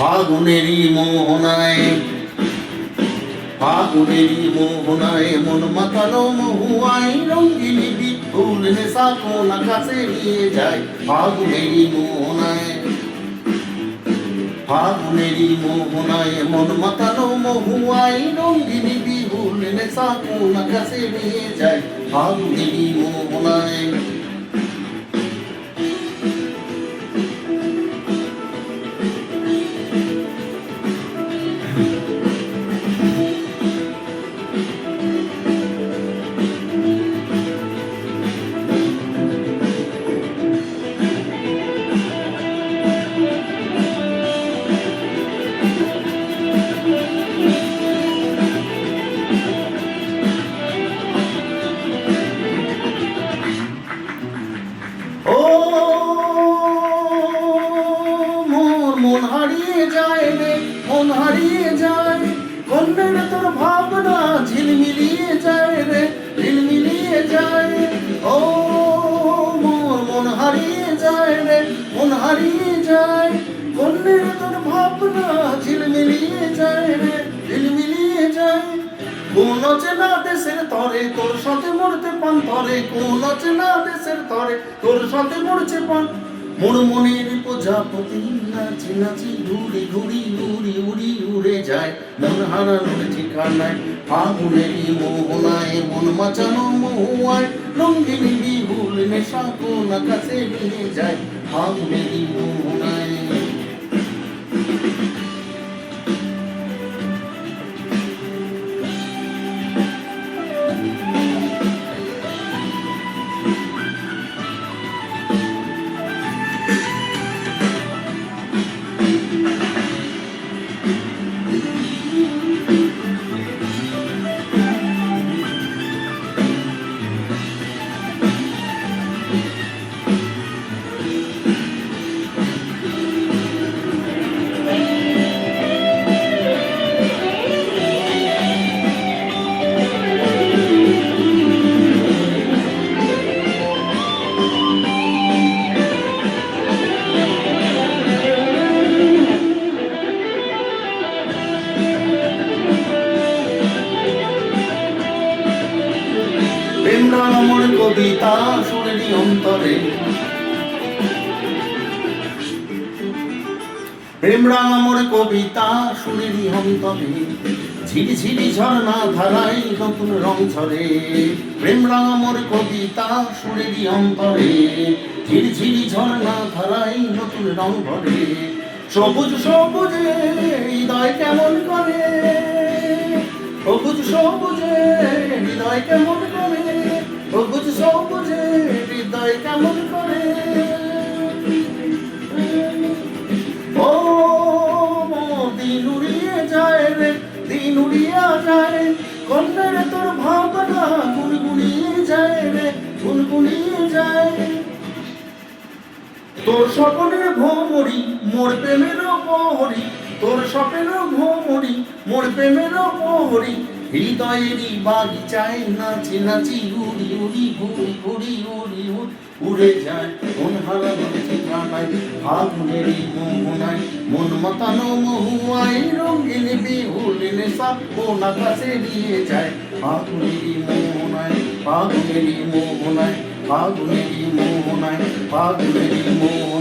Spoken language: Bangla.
ফাগুনেরই মোহনায়, ফাগুনেরই মোহনায় মন মাতানো মহুয়ায় রঙ্গিনী বিপুল নেশা কোন আকাশে নিয়ে যায়। ফাগুনেরই মোহনায়, ফাগুনেরই মোহনায় মন মাতানো মহুয়ায় রঙ্গিনী বিপুল নেশা কোন আকাশে নিয়ে যায়। ফাগুনেরই মোহনায় মন হারিয়ে যায় রে, মন হারিয়ে যায় কন্যের তোর ভাবনা ঝিলমিলিয়ে যায় রে, ঝিলমিলিয়ে যায়। ও মন হারিয়ে যায় রে, মন হারিয়ে যায় কন্যের তোর ভাবনা ঝিলমিলিয়ে যায় রে, ঝিলমিলিয়ে যায়। কোন চেনা দেশের তরে তোর সাথে মরতে পান তরে, কোন চেনা দেশের তরে তোর সাথে মরছে পান। মোর মনের প্রজাপতি নাচি নাচি ঘুরি ঘুরি উড়ি উড়ি উড়ে যায়, মন হারানোর ঠিকানায়। ফাগুনেরই মোহনায় মন মাচানো মহুয়ায় রঙ্গিনী বিহুল নেশা কোন আকাশে নিয়ে যায়। ফাগুনেরই মোহনায় প্রেমরামর কবিতা সুরেরই অন্তরে, প্রেমরামর কবিতা সুরেরই অন্তরে ঝিরি ঝিরি ঝর্ণা ধারায় নতুন রং ঝরে। প্রেমরামর কবিতা সুরেরই অন্তরে ঝিরি ঝিরি ঝর্ণা ধারায় নতুন রং ভরে। সবুজ সবুজে হৃদয় কেমন করে, সবুজ সবুজে হৃদয় কেমন করে, সবুজ সবুজে হৃদয় কেমন করে। ও দিন উড়িয়ে যায় রে, দিন উড়িয়া যায় কন্যের তোর ভাবনা গুনগুনিয়ে যায় রে, গুনগুনিয়ে যায়। তোর স্বপ্নের ভ্রমরি মোর প্রেমের প্রহরী, তোর স্বপ্নের ভ্রমরি মোর প্রেমের প্রহরী। হৃদয়েরই বাগিচায় নাচি নাচি উড়ি উড়ি ঘুরি ঘুরি উড়ি উড়ি উড়ে যায়, মন হারানোর ঠিকানায়। ফাগুনেরই মোহনায় মন মাতানো মহুয়ায় রঙিন বিহুল নেশা কোন আকাশে নিয়ে যায়। ফাগুনেরই মোহনায়, ফাগুনেরই মোহনায়, ফাগুনেরই মোহনায়, ফাগুনেরই মোহনায়।